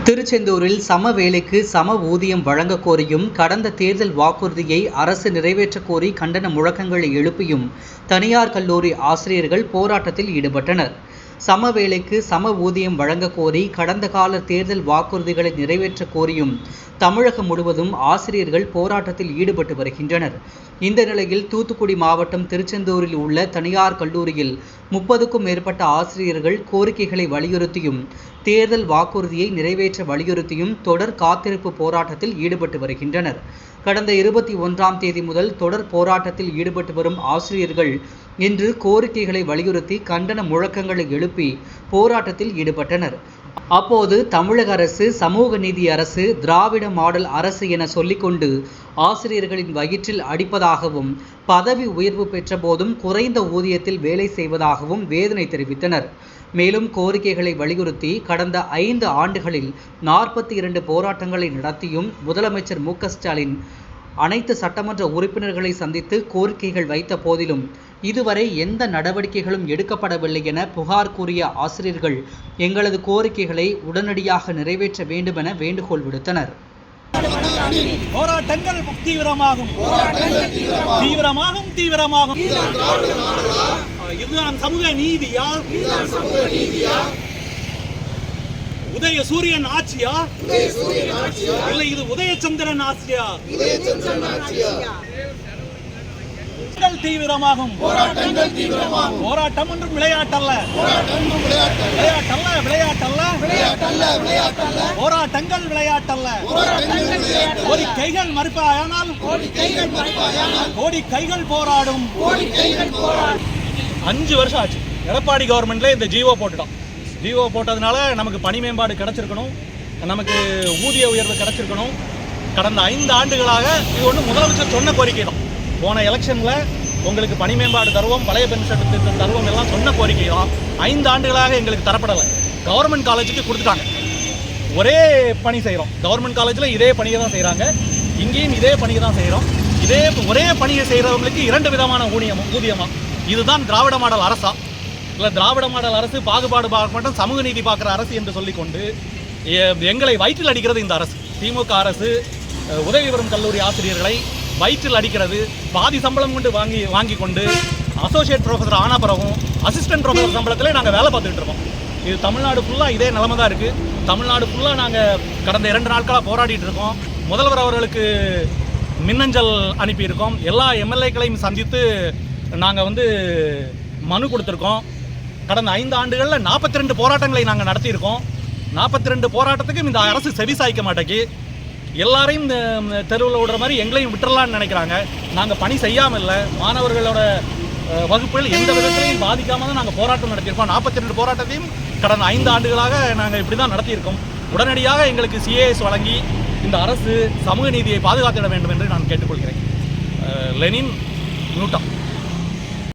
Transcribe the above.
திருச்செந்தூரில் சம வேலைக்கு சம ஊதியம் வழங்கக் கோரியும் கடந்த தேர்தல் வாக்குறுதியை அரசு நிறைவேற்றக் கோரி கண்டன முழக்கங்களை எழுப்பியும் தனியார் கல்லூரி ஆசிரியர்கள் போராட்டத்தில் ஈடுபட்டனர். சம வேலைக்கு சம ஊதியம் வழங்கக் கோரி கடந்த கால தேர்தல் வாக்குறுதிகளை நிறைவேற்றக் கோரியும் தமிழகம் முழுவதும் ஆசிரியர்கள் போராட்டத்தில் ஈடுபட்டு வருகின்றனர். இந்த நிலையில் தூத்துக்குடி மாவட்டம் திருச்செந்தூரில் உள்ள தனியார் கல்லூரியில் 30க்கும் மேற்பட்ட ஆசிரியர்கள் கோரிக்கைகளை வலியுறுத்தியும் தேர்தல் வாக்குறுதியை நிறைவேற்ற வலியுறுத்தியும் தொடர் காத்திருப்பு போராட்டத்தில் ஈடுபட்டு வருகின்றனர். கடந்த 21ஆம் தேதி முதல் தொடர் போராட்டத்தில் ஈடுபட்டு வரும் ஆசிரியர்கள் இன்று கோரிக்கைகளை வலியுறுத்தி கண்டன முழக்கங்களை எழுப்பி போராட்டத்தில் ஈடுபட்டனர். அப்போது தமிழக அரசு சமூக நீதி அரசு, திராவிட மாடல் அரசு என சொல்லிக்கொண்டு ஆசிரியர்களின் வயிற்றில் அடிப்பதாகவும், பதவி உயர்வு பெற்ற போதும் குறைந்த ஊதியத்தில் வேலை செய்வதாகவும் வேதனை தெரிவித்தனர். மேலும் கோரிக்கைகளை வலியுறுத்தி கடந்த 5 ஆண்டுகளில் 42 போராட்டங்களை நடத்தியும் முதலமைச்சர் மு.க.ஸ்டாலின் அனைத்து சட்டமன்ற உறுப்பினர்களை சந்தித்து கோரிக்கைகள் வைத்த போதிலும் இதுவரை எந்த நடவடிக்கைகளும் எடுக்கப்படவில்லை என புகார் கூறிய ஆசிரியர்கள் எங்களது கோரிக்கைகளை உடனடியாக நிறைவேற்ற வேண்டும் என வேண்டுகோள் விடுத்தனர். போராட்டங்கள் தீவிரமாகும். இதுதான் சமூக நீதியா? உதய சூரியன் ஆட்சியா இல்லை இது உதயச்சந்திரன் ஆட்சியா? தீவிரமாகும். போராட்டம் என்றும் விளையாட்டல்ல. போராட்டங்கள் விளையாட்டல்ல. கோரிக்கைகள் மறுப்பாயானால் கோடி கைகள் போராடும். 5 வருஷம் ஆச்சு எடப்பாடி கவர்மெண்ட்ல இந்த ஜிஓ போட்டுட்டோம். ஜிஓ போட்டதுனால நமக்கு பணி மேம்பாடு கிடைச்சிருக்கணும், நமக்கு ஊதிய உயர்வு கிடைச்சிருக்கணும். கடந்த 5 ஆண்டுகளாக இது ஒன்று முதலமைச்சர் சொன்ன கோரிக்கை தான். போன எலெக்ஷனில் உங்களுக்கு பணி மேம்பாடு தருவோம், பழைய பென்ஷன் திட்டம் தருவோம் எல்லாம் சொன்ன கோரிக்கை தான். 5 ஆண்டுகளாக எங்களுக்கு தரப்படலை. கவர்மெண்ட் காலேஜுக்கு கொடுத்துட்டாங்க. ஒரே பணி செய்கிறோம். கவர்மெண்ட் காலேஜில் இதே பணியை தான் செய்கிறாங்க, இங்கேயும் இதே பணியை தான் செய்கிறோம். ஒரே பணியை செய்கிறவங்களுக்கு 2 விதமான ஊதியமாக. இதுதான் திராவிட மாடல் அரசா? இல்லை திராவிட மாடல் அரசு பாகுபாடு பார்க்க மாட்டோம், சமூக நீதி பார்க்குற அரசு என்று சொல்லிக்கொண்டு எங்களை வயிற்றில் அடிக்கிறது இந்த அரசு. திமுக அரசு உதவி பெறும் கல்லூரி ஆசிரியர்களை வயிற்றில் அடிக்கிறது. பாதி சம்பளம் கொண்டு வாங்கி கொண்டு அசோசியேட் ப்ரொஃபஸர் ஆன பிறகும் அசிஸ்டன்ட் ப்ரொஃபஸர் சம்பளத்திலே நாங்கள் வேலை பார்த்துக்கிட்டு இருக்கோம். இது தமிழ்நாடு ஃபுல்லாக இதே நிலைமை தான் இருக்குது. தமிழ்நாடு ஃபுல்லாக நாங்கள் கடந்த 2 நாட்களாக போராடிட்டு இருக்கோம். முதல்வர் அவர்களுக்கு மின்னஞ்சல் அனுப்பியிருக்கோம். எல்லா எம்எல்ஏக்களையும் சந்தித்து நாங்கள் மனு கொடுத்துருக்கோம். கடந்த 5 ஆண்டுகளில் 42 போராட்டங்களை நாங்கள் நடத்தியிருக்கோம். 42 போராட்டத்துக்கும் இந்த அரசு செவி சாய்க்க மாட்டேங்கி எல்லாரையும் தெருவில் விடுற மாதிரி எங்களையும் விட்டுறலான்னு நினைக்கிறாங்க. நாங்கள் பணி செய்யாமல் இல்லை, மாணவர்களோட வகுப்புகள் எந்த விதத்திலையும் பாதிக்காமல் தான் நாங்கள் போராட்டம் நடத்தியிருக்கோம். 42 போராட்டத்தையும் கடந்த 5 ஆண்டுகளாக நாங்கள் இப்படி தான் நடத்தியிருக்கோம். உடனடியாக எங்களுக்கு சிஏஎஸ் வழங்கி இந்த அரசு சமூக நீதியை பாதுகாத்திட வேண்டும் என்று நான் கேட்டுக்கொள்கிறேன். Lenin, Newton.